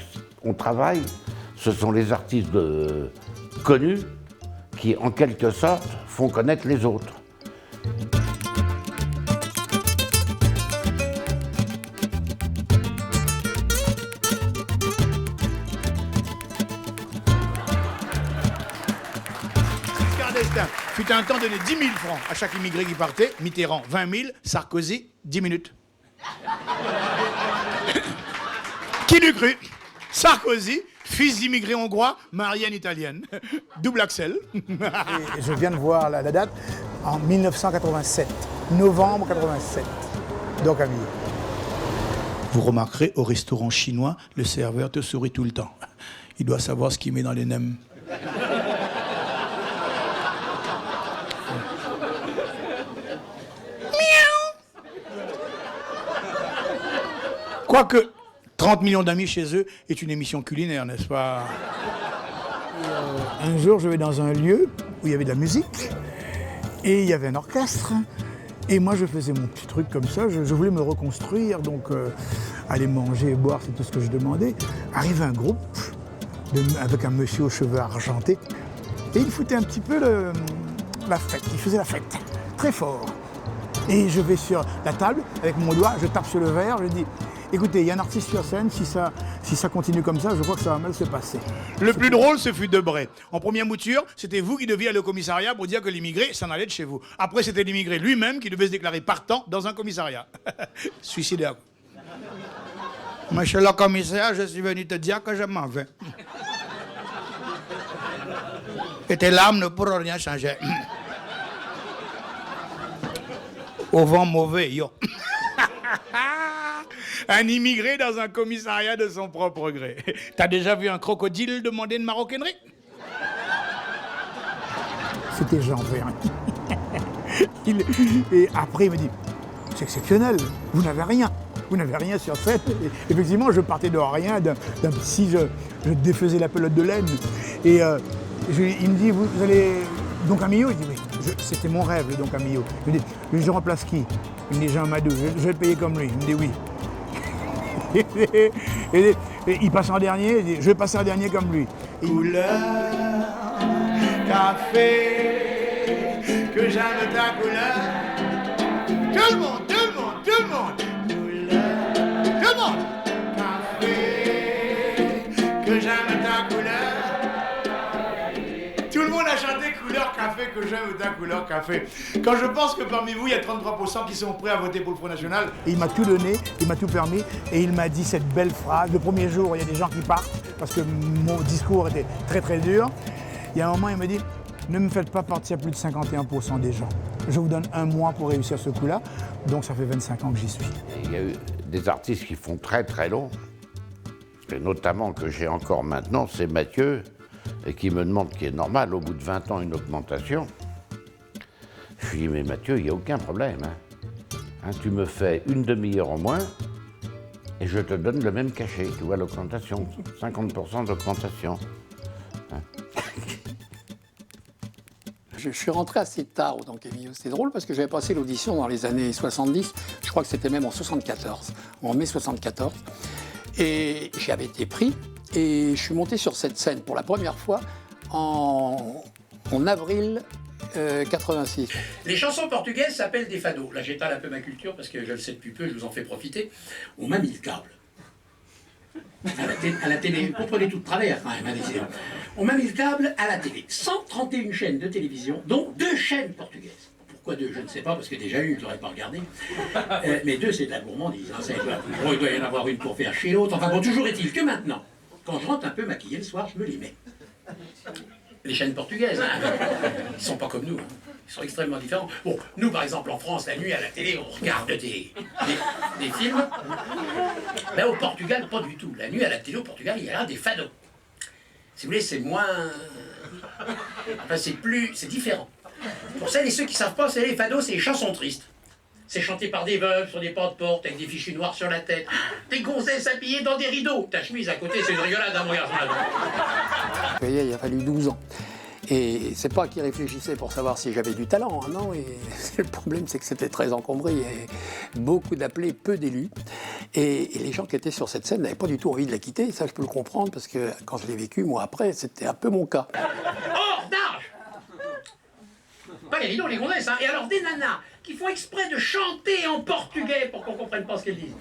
Speaker 7: on travaille, ce sont les artistes connus qui, en quelque sorte, font connaître les autres.
Speaker 11: Fut un temps donné 10 000 francs à chaque immigré qui partait. Mitterrand, 20 000. Sarkozy, 10 minutes. Qui l'eût cru? Sarkozy, fils d'immigré hongrois, marié à une italienne. Double Axel.
Speaker 13: Et je viens de voir la date, en 1987. Novembre 87. Don Camillo.
Speaker 11: Vous remarquerez, au restaurant chinois, le serveur te sourit tout le temps. Il doit savoir ce qu'il met dans les nems. Quoique 30 millions d'amis chez eux est une émission culinaire, n'est-ce pas?
Speaker 13: Un jour, je vais dans un lieu où il y avait de la musique et il y avait un orchestre. Et moi, je faisais mon petit truc comme ça. Je voulais me reconstruire, donc aller manger et boire, c'est tout ce que je demandais. Arrive un groupe avec un monsieur aux cheveux argentés et il foutait un petit peu la fête. Il faisait la fête très fort. Et je vais sur la table avec mon doigt, je tape sur le verre, je dis. Écoutez, il y a un artiste sur scène, si ça continue comme ça, je crois que ça va mal se passer.
Speaker 11: Le plus drôle, ce fut Debray. En première mouture, c'était vous qui deviez aller au commissariat pour dire que l'immigré s'en allait de chez vous. Après, c'était l'immigré lui-même qui devait se déclarer partant dans un commissariat. Suicidaire. Monsieur le commissaire, je suis venu te dire que je m'en vais. Et tes larmes ne pourront rien changer. Au vent mauvais, yo. Un immigré dans un commissariat de son propre gré. T'as déjà vu un crocodile demander une maroquinerie?
Speaker 13: C'était Jean Verne. Et après, il me dit, c'est exceptionnel, vous n'avez rien. Vous n'avez rien sur scène. Et effectivement, je partais de rien, si je défaisais la pelote de laine. Et il me dit, vous allez... Don Camillo? Il dit, oui. C'était mon rêve, le Don Camillo. Je lui dis, je remplace qui? Il me dit, Jean Madou, je vais le payer comme lui. Il me dit, oui. Et il passe en dernier, il dit, je vais passer en dernier comme lui.
Speaker 11: Couleur, café, que j'aime ta couleur. Tout le monde, tout le monde, tout le monde. Couleur, tout le monde. Café, que j'aime ta couleur. Tout le monde a chanté couleur café, que j'aime ta couleur café. Quand je pense que parmi vous, il y a 33% qui sont prêts à voter pour le Front National.
Speaker 13: Et il m'a tout donné, il m'a tout permis, et il m'a dit cette belle phrase. Le premier jour, il y a des gens qui partent, parce que mon discours était très très dur. Il y a un moment, il me dit, ne me faites pas partir plus de 51% des gens. Je vous donne un mois pour réussir ce coup-là, donc ça fait 25 ans que j'y suis.
Speaker 7: Il y a eu des artistes qui font très très long, et notamment que j'ai encore maintenant, c'est Mathieu, et qui me demande, qui est normal, au bout de 20 ans, une augmentation. Je lui dis, mais Mathieu, il n'y a aucun problème. Tu me fais une demi-heure en moins, et je te donne le même cachet, tu vois, l'augmentation, 50% d'augmentation.
Speaker 15: Je suis rentré assez tard au Don Camillo. C'était drôle parce que j'avais passé l'audition dans les années 70, je crois que c'était même en 74, en mai 74. Et j'avais été pris et je suis monté sur cette scène pour la première fois en avril 86.
Speaker 16: Les chansons portugaises s'appellent des fados. Là, j'étale un peu ma culture parce que je le sais depuis peu, je vous en fais profiter. On m'a mis le câble. À la télé, vous comprenez tout de travers quand même. On m'a mis le câble à la télé. 131 chaînes de télévision, dont 2 chaînes portugaises. Pourquoi 2? Je ne sais pas, parce que déjà une, je n'aurais pas regardé. Mais 2, c'est de la gourmandise. Hein. Il doit y en avoir une pour faire chier l'autre. Enfin bon, toujours est-il que maintenant, quand je rentre un peu maquillé le soir, je me les mets. Les chaînes portugaises, hein, ils ne sont pas comme nous. Hein. Ils sont extrêmement différents. Bon, nous, par exemple, en France, la nuit, à la télé, on regarde des films. Là, au Portugal, pas du tout. La nuit, à la télé, au Portugal, il y a là des fados. Si vous voulez, c'est moins... Enfin, c'est différent. Pour celles et ceux qui ne savent pas, c'est les fados, c'est les chansons tristes. C'est chanté par des veuves sur des porte-portes avec des fichus noirs sur la tête. Des gonzesses habillées dans des rideaux. Ta chemise à côté, c'est une rigolade, hein, mon garçon. Vous
Speaker 15: voyez, il a fallu 12 ans. Et c'est pas qu'ils réfléchissaient pour savoir si j'avais du talent, hein, non. Et le problème, c'est que c'était très encombré. Il y avait beaucoup d'appelés, peu d'élus. Et les gens qui étaient sur cette scène n'avaient pas du tout envie de la quitter. Et ça, je peux le comprendre, parce que quand je l'ai vécu, moi, après, c'était un peu mon cas.
Speaker 16: Hors d'âge! Pas les rideaux, les gonzesses, hein. Et alors des nanas qui font exprès de chanter en portugais pour qu'on comprenne pas ce qu'elles disent.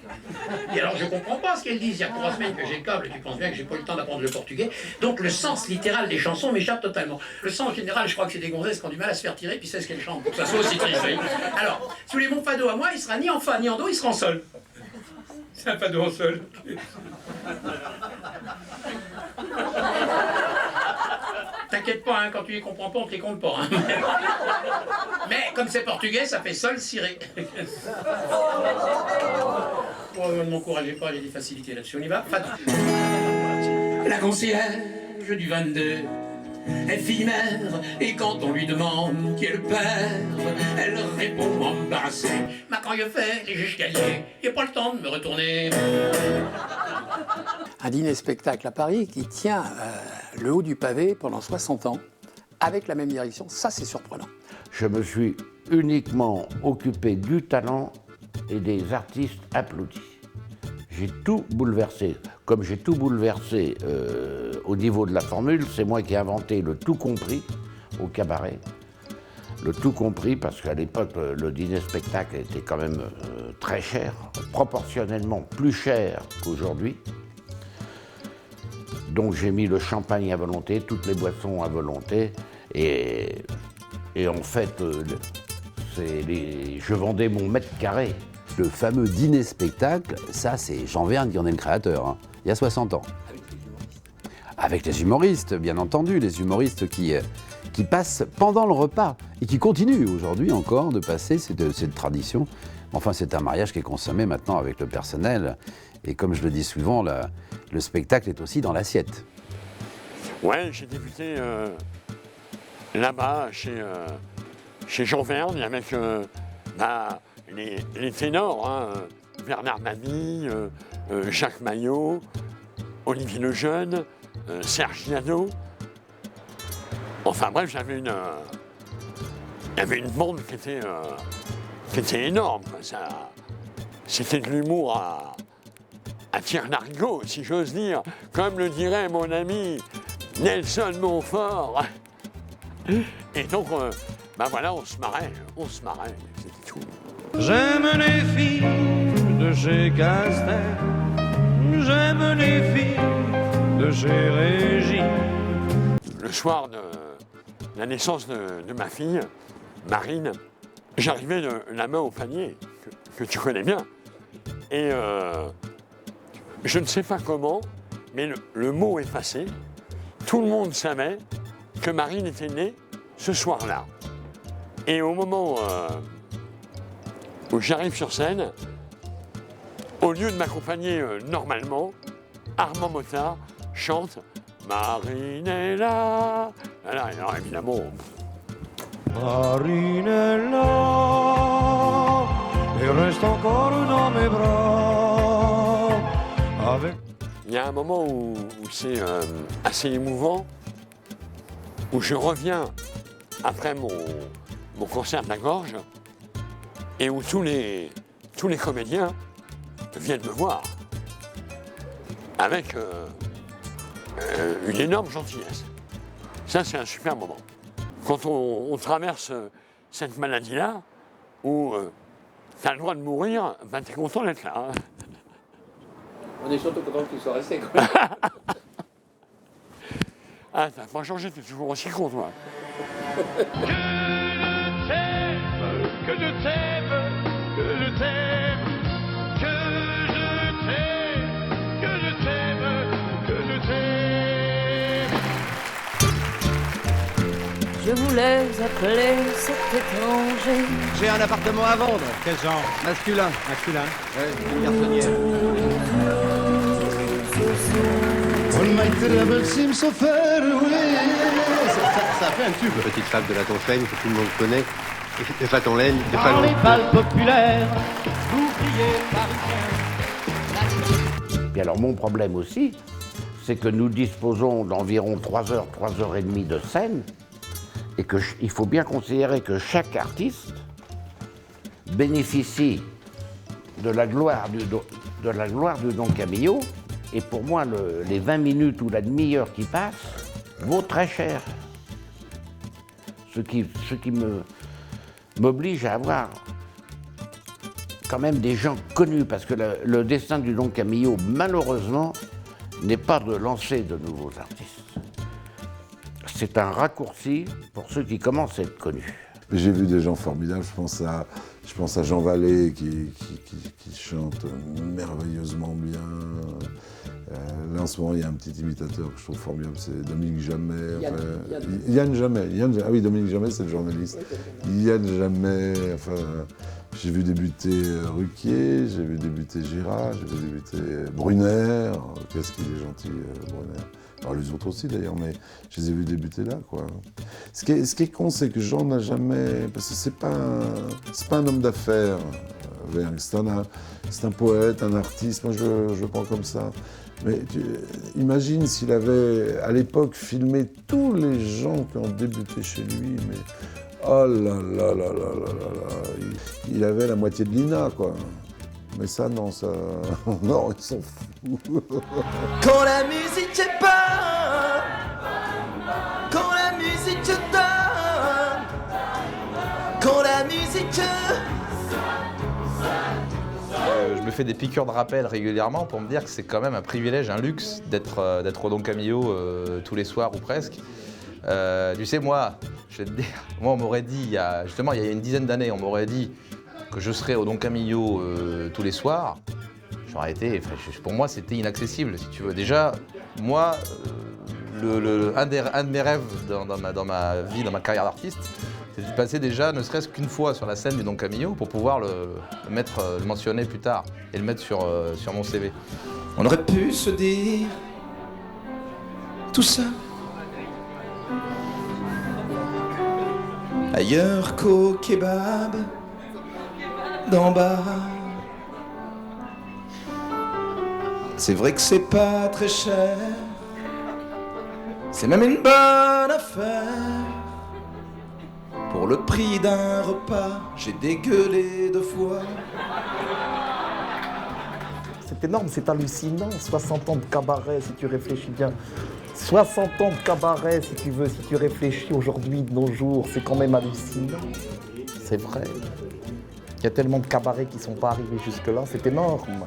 Speaker 16: Et alors je comprends pas ce qu'elles disent. Il y a 3 semaines que j'ai le câble, tu penses bien que j'ai pas eu le temps d'apprendre le portugais. Donc le sens littéral des chansons m'échappe totalement. Le sens général, je crois que c'est des gonzesses qui ont du mal à se faire tirer, puis c'est ce qu'elles chantent, pour que ça soit aussi triste. Alors, si vous voulez, mon fado à moi, il sera ni en fa ni en do, il sera en sol. C'est un fado en sol. T'inquiète pas, hein, quand tu les comprends pas, on te les compte pas. Hein. Mais comme c'est portugais, ça fait sol, ciré. Oh, ne m'encouragez pas, il y a des facilités là-dessus. On y va? La concierge du 22 est fille mère, et quand on lui demande qui est le père, elle répond embarrassée. Mais quand je fais les escaliers, il n'y a pas le temps de me retourner.
Speaker 15: Un dîner-spectacle à Paris qui tient le haut du pavé pendant 60 ans, avec la même direction, ça c'est surprenant.
Speaker 7: Je me suis uniquement occupé du talent et des artistes applaudis. J'ai tout bouleversé. Comme j'ai tout bouleversé au niveau de la formule, c'est moi qui ai inventé le tout compris au cabaret. Le tout compris parce qu'à l'époque, le dîner-spectacle était quand même très cher, proportionnellement plus cher qu'aujourd'hui. Donc j'ai mis le champagne à volonté, toutes les boissons à volonté, et en fait, je vendais mon mètre carré.
Speaker 9: Le fameux dîner-spectacle, ça c'est Jean Verne qui en est le créateur, hein, il y a 60 ans. Avec les humoristes, bien entendu, les humoristes qui passent pendant le repas et qui continuent aujourd'hui encore de passer cette tradition. Enfin, c'est un mariage qui est consommé maintenant avec le personnel. Et comme je le dis souvent, le spectacle est aussi dans l'assiette.
Speaker 2: Ouais, j'ai débuté là-bas, chez Jean Verne, avec les ténors, hein, Bernard Mabille, Jacques Maillot, Olivier Lejeune, Serge Gnadot. Enfin bref, il y avait une bande qui était énorme. C'était de l'humour à tire-larigot, si j'ose dire, comme le dirait mon ami Nelson Montfort. Et donc, voilà, on se marrait, c'était tout.
Speaker 3: J'aime les filles de chez Castel, j'aime les filles de chez Régis.
Speaker 2: Le soir de la naissance de ma fille, Marine, j'arrivais la main au panier, que tu connais bien, et je ne sais pas comment, mais le mot est passé. Tout le monde savait que Marine était née ce soir-là. Et au moment où j'arrive sur scène, au lieu de m'accompagner normalement, Armand Mottard chante « Marine est là ». Alors évidemment...
Speaker 3: Marine est là et reste encore dans mes bras.
Speaker 2: Il y a un moment où c'est assez émouvant, où je reviens après mon concert de la gorge et où tous les comédiens viennent me voir avec une énorme gentillesse. Ça, c'est un super moment. Quand on traverse cette maladie-là, où tu as le droit de mourir, ben, tu es content d'être là. Hein.
Speaker 16: On est surtout content que tu sois resté.
Speaker 2: Ah, t'as pas changé, t'es toujours aussi con, toi.
Speaker 3: Que je t'aime, que je t'aime, que je t'aime, que je t'aime, que je t'aime, que je t'aime.
Speaker 17: Je voulais appeler cet étranger.
Speaker 18: J'ai un appartement à vendre. Quel genre? Masculin. Masculin. Ouais, une garçonnière. Ça a fait un tube. Petite fable de la Tonchaine que tout le monde connaît. Et pas ton laine, et pas
Speaker 3: Dans
Speaker 18: non.
Speaker 3: les balles populaires, l'ouvrier parisien.
Speaker 7: Et alors mon problème aussi, c'est que nous disposons d'environ 3 heures, 3 heures et demie de scène, et qu'il faut bien considérer que chaque artiste bénéficie de la gloire du Don Camillo, et pour moi, les 20 minutes ou la demi-heure qui passe vaut très cher. Ce qui m'oblige à avoir quand même des gens connus, parce que le destin du Don Camillo, malheureusement, n'est pas de lancer de nouveaux artistes. C'est un raccourci pour ceux qui commencent à être connus.
Speaker 14: J'ai vu des gens formidables, je pense à Jean Vallée qui chante merveilleusement bien. Là en ce moment il y a un petit imitateur que je trouve formidable, c'est Dominique Jamais. Yann Jamais. Ah oui, Dominique Jamais c'est le journaliste. Yann Jamais, enfin, j'ai vu débuter Ruquier, j'ai vu débuter Girard, j'ai vu débuter Brunner. Qu'est-ce qu'il est gentil, Brunner. Alors les autres aussi d'ailleurs, mais je les ai vus débuter là, quoi. Ce qui est con, c'est que Jean n'a jamais... Parce que c'est pas un homme d'affaires, Vergne. C'est un poète, un artiste, moi je le prends comme ça. Mais imagine s'il avait, à l'époque, filmé tous les gens qui ont débuté chez lui, mais... Oh là là là là là là là, il avait la moitié de l'INA, quoi. Mais ça, non, ça... Non, ils sont fous.
Speaker 5: Quand la musique est bonne, quand la musique donne, quand la musique...
Speaker 1: Je me fais des piqûres de rappel régulièrement pour me dire que c'est quand même un privilège, un luxe d'être au Don Camillo tous les soirs ou presque. Tu sais, moi, je vais te dire, moi on m'aurait dit, il y a une dizaine d'années, on m'aurait dit que je serais au Don Camillo tous les soirs. J'aurais été, pour moi c'était inaccessible si tu veux. Déjà, moi, un de mes rêves dans ma vie, dans ma carrière d'artiste, c'est de passer déjà ne serait-ce qu'une fois sur la scène du Don Camillo pour pouvoir le mentionner plus tard et le mettre sur mon CV.
Speaker 4: On aurait pu se dire tout ça ailleurs qu'au kebab d'en bas. C'est vrai que c'est pas très cher, c'est même une bonne affaire. Pour le prix d'un repas, j'ai dégueulé 2 fois.
Speaker 19: C'est énorme, c'est hallucinant. 60 ans de cabaret, si tu réfléchis bien. 60 ans de cabaret, si tu veux, si tu réfléchis aujourd'hui, de nos jours, c'est quand même hallucinant. C'est vrai. Il y a tellement de cabarets qui ne sont pas arrivés jusque-là, c'est énorme.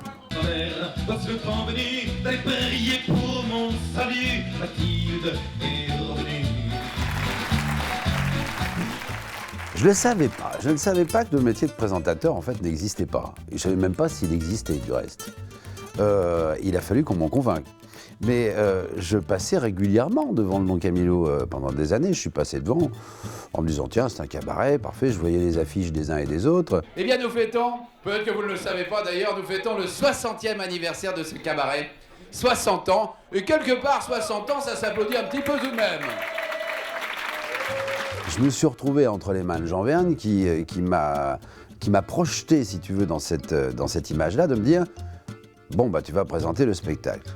Speaker 3: Lorsque le temps venu d'aller prier pour mon salut, Mathilde est revenue.
Speaker 9: Je ne savais pas que le métier de présentateur en fait n'existait pas. Et je ne savais même pas s'il existait du reste. Il a fallu qu'on m'en convainque. Mais je passais régulièrement devant le Don Camillo pendant des années. Je suis passé devant en me disant tiens, c'est un cabaret, parfait. Je voyais les affiches des uns et des autres.
Speaker 20: Eh bien, nous fêtons, peut-être que vous ne le savez pas d'ailleurs, nous fêtons le 60e anniversaire de ce cabaret. 60 ans, et quelque part 60 ans, ça s'applaudit un petit peu tout de même.
Speaker 9: Je me suis retrouvé entre les mains de Jean Verne qui m'a projeté, si tu veux, dans cette image-là, de me dire bon, bah tu vas présenter le spectacle.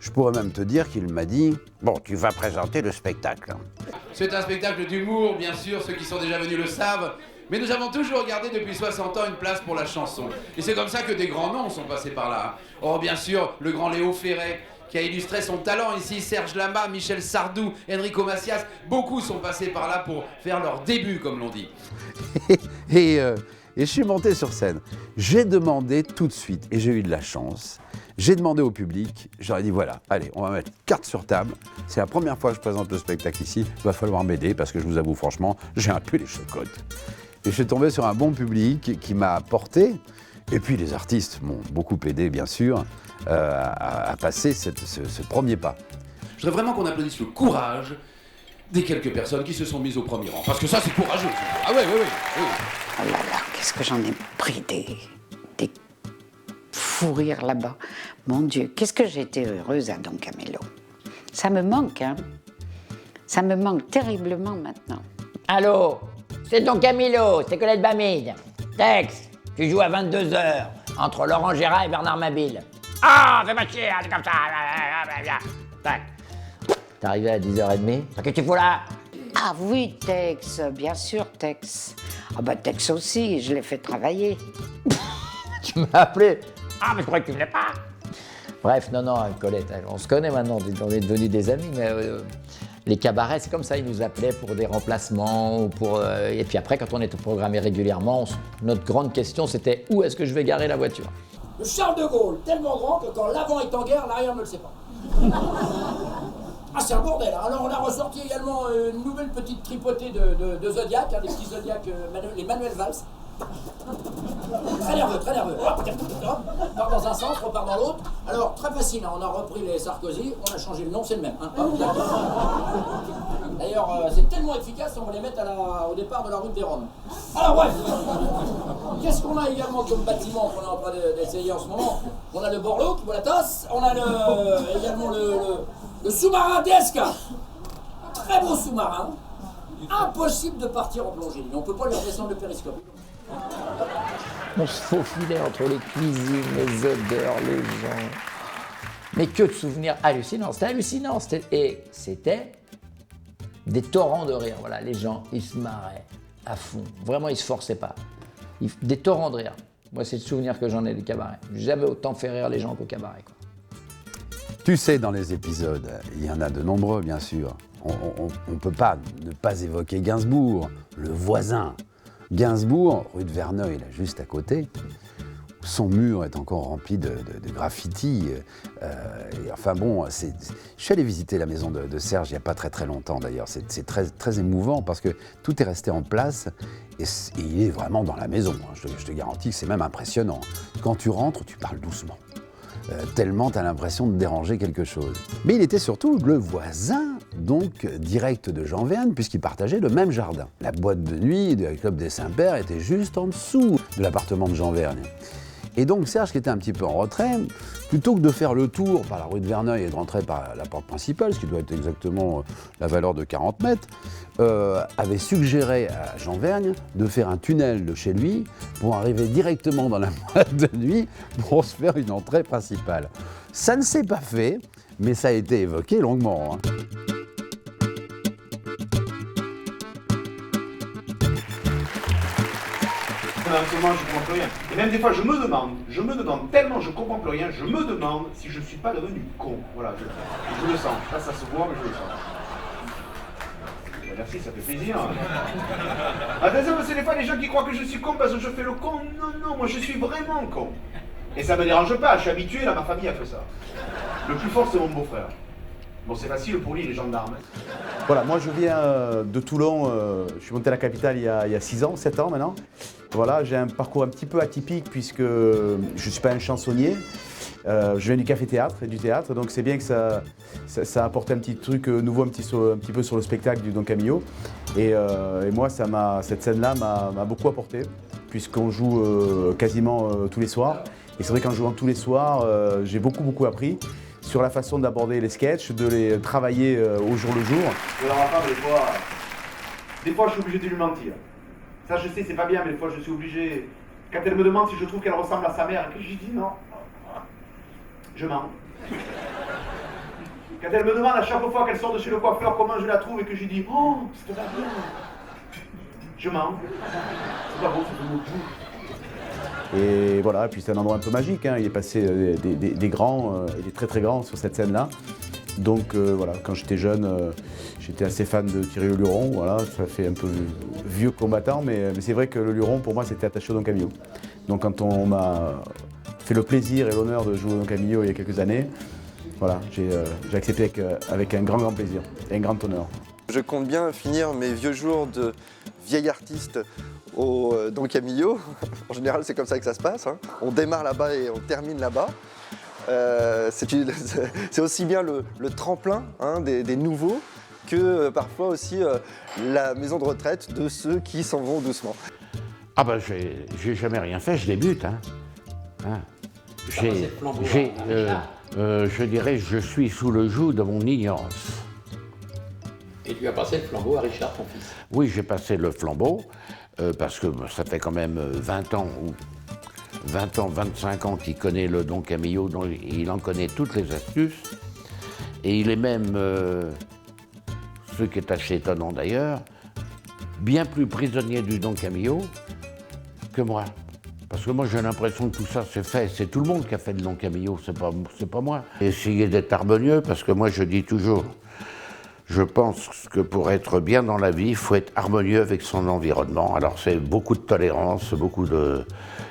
Speaker 9: Je pourrais même te dire qu'il m'a dit bon, tu vas présenter le spectacle.
Speaker 20: C'est un spectacle d'humour, bien sûr, ceux qui sont déjà venus le savent. Mais nous avons toujours gardé depuis 60 ans une place pour la chanson. Et c'est comme ça que des grands noms sont passés par là. Oh, bien sûr, le grand Léo Ferré, qui a illustré son talent ici, Serge Lama, Michel Sardou, Enrico Macias. Beaucoup sont passés par là pour faire leur début, comme l'on dit.
Speaker 9: Et je suis monté sur scène. J'ai demandé tout de suite, et j'ai eu de la chance, j'ai demandé au public, j'aurais dit voilà, allez, on va mettre carte sur table. C'est la première fois que je présente le spectacle ici, il va falloir m'aider parce que je vous avoue franchement, j'ai un peu les chocottes. Et je suis tombé sur un bon public qui m'a porté, et puis les artistes m'ont beaucoup aidé bien sûr à passer ce premier pas.
Speaker 20: Je voudrais vraiment qu'on applaudisse le courage des quelques personnes qui se sont mises au premier rang. Parce que ça, c'est courageux. Ah ouais, oui.
Speaker 12: Oh là là, qu'est-ce que j'en ai pris des fou rire là-bas. Mon Dieu, qu'est-ce que j'ai été heureuse à Don Camillo. Ça me manque, hein. Ça me manque terriblement maintenant.
Speaker 8: Allô, c'est Don Camillo, c'est Colette Bamide. Tex, tu joues à 22h entre Laurent Gérard et Bernard Mabille. Ah, fais pas chier, c'est comme ça. Tac. T'es arrivé à 10h30. Qu'est-ce que tu fous là?
Speaker 12: Ah oui, Tex, bien sûr, Tex. Ah bah Tex aussi, je l'ai fait travailler.
Speaker 8: Tu m'as appelé. Ah, mais je croyais que tu venais pas. Bref, non, Colette, on se connaît maintenant, on est devenus des amis, mais les cabarets, c'est comme ça, ils nous appelaient pour des remplacements, ou pour, et puis après, quand on était programmé régulièrement, notre grande question, c'était où est-ce que je vais garer la voiture?
Speaker 16: Le Charles de Gaulle, tellement grand que quand l'avant est en guerre, l'arrière ne le sait pas. Ah, c'est un bordel. Alors, on a ressorti également une nouvelle petite tripotée de Zodiac, des petits Zodiac, les Manuel Valls. Très nerveux, très nerveux. Hop, part dans un sens, repart dans l'autre. Alors, très facile, hein, on a repris les Sarkozy, on a changé le nom, c'est le même. Hein. D'ailleurs, c'est tellement efficace, on va les mettre au départ de la route des Roms. Alors, bref, qu'est-ce qu'on a également comme bâtiment qu'on est en train d'essayer en ce moment? On a le Borloo qui voit la tasse, on a également le sous-marin DSK. Très beau sous-marin. Impossible de partir en plongée, on ne peut pas lui redescendre le périscope.
Speaker 8: On se faufilait entre les cuisines, les odeurs, les gens. Mais que de souvenirs hallucinants, c'était hallucinant. C'était des torrents de rire. Voilà, les gens, ils se marraient à fond. Vraiment, ils se forçaient pas. Des torrents de rire. Moi, c'est le souvenir que j'en ai des cabarets. J'ai jamais autant fait rire les gens qu'au cabaret, quoi.
Speaker 9: Tu sais, dans les épisodes, il y en a de nombreux, bien sûr. On ne peut pas ne pas évoquer Gainsbourg, le voisin. Gainsbourg, rue de Verneuil, là, juste à côté, son mur est encore rempli de graffitis. Enfin bon, je suis allé visiter la maison de Serge il n'y a pas très longtemps d'ailleurs. C'est très, très émouvant parce que tout est resté en place et il est vraiment dans la maison. Je te garantis que c'est même impressionnant. Quand tu rentres, tu parles doucement. Tellement tu as l'impression de déranger quelque chose. Mais il était surtout le voisin, donc direct de Jean Verne, puisqu'ils partageaient le même jardin. La boîte de nuit du Club des Saints-Pères était juste en dessous de l'appartement de Jean Verne. Et donc Serge, qui était un petit peu en retrait, plutôt que de faire le tour par la rue de Verneuil et de rentrer par la porte principale, ce qui doit être exactement la valeur de 40 mètres, avait suggéré à Jean Vergne de faire un tunnel de chez lui pour arriver directement dans la boîte de nuit pour se faire une entrée principale. Ça ne s'est pas fait, mais ça a été évoqué longuement.
Speaker 21: Absolument, je ne comprends plus rien. Et même des fois, je me demande, tellement je ne comprends plus rien, je me demande si je ne suis pas devenu con. Voilà, je le sens. Là, ça se voit, mais je le sens. Merci, ça fait plaisir. Attention, c'est des fois les gens qui croient que je suis con parce que je fais le con. Non, moi je suis vraiment con. Et ça ne me dérange pas, je suis habitué, là, ma famille a fait ça. Le plus fort, c'est mon beau-frère. Bon, c'est facile pour lui, les gendarmes.
Speaker 22: Voilà, moi je viens de Toulon, je suis monté à la capitale il y a 6 ans, 7 ans maintenant. Voilà, j'ai un parcours un petit peu atypique puisque je ne suis pas un chansonnier. Je viens du café-théâtre et du théâtre, donc c'est bien que ça apporte un petit truc nouveau, un petit peu sur le spectacle du Don Camillo. Et moi, cette scène-là m'a beaucoup apporté, puisqu'on joue quasiment tous les soirs. Et c'est vrai qu'en jouant tous les soirs, j'ai beaucoup appris sur la façon d'aborder les sketchs, de les travailler au jour le jour.
Speaker 21: Alors ma femme, des fois je suis obligé de lui mentir. Ça je sais, c'est pas bien, mais des fois je suis obligé. Quand elle me demande si je trouve qu'elle ressemble à sa mère, que je dis non, je mens. Quand elle me demande à chaque fois qu'elle sort de chez le coiffeur comment je la trouve et que je dis oh, c'est pas bien, je mens. C'est pas beau, c'est beau.
Speaker 22: Et voilà, puis c'est un endroit un peu magique, hein. Il est passé des grands et des très grands sur cette scène-là. Donc voilà, quand j'étais jeune, j'étais assez fan de Thierry Le Luron, voilà, ça fait un peu vieux combattant, mais c'est vrai que Le Luron, pour moi, c'était attaché au Don Camillo. Donc quand on m'a fait le plaisir et l'honneur de jouer au Don Camillo il y a quelques années, voilà, j'ai accepté avec un grand plaisir et un grand honneur.
Speaker 23: Je compte bien finir mes vieux jours de vieil artiste au Don Camillo. En général, c'est comme ça que ça se passe, hein. On démarre là-bas et on termine là-bas. C'est aussi bien le tremplin, hein, des nouveaux que parfois aussi la maison de retraite de ceux qui s'en vont doucement.
Speaker 7: Ah ben j'ai jamais rien fait, je débute. Hein. Je dirais, je suis sous le joug de mon ignorance.
Speaker 16: Et tu as passé le flambeau à Richard, ton fils.
Speaker 7: Oui, j'ai passé le flambeau, parce que ça fait quand même 20 ans, 25 ans qu'il connaît le Don Camillo, donc il en connaît toutes les astuces. Et il est même, ce qui est assez étonnant d'ailleurs, bien plus prisonnier du Don Camillo que moi. Parce que moi j'ai l'impression que tout ça c'est fait, c'est tout le monde qui a fait le Don Camillo, c'est pas moi. Essayez d'être harmonieux, parce que moi je dis toujours, je pense que pour être bien dans la vie, il faut être harmonieux avec son environnement. Alors c'est beaucoup de tolérance,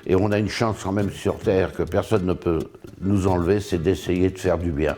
Speaker 7: et on a une chance quand même sur Terre que personne ne peut nous enlever, c'est d'essayer de faire du bien.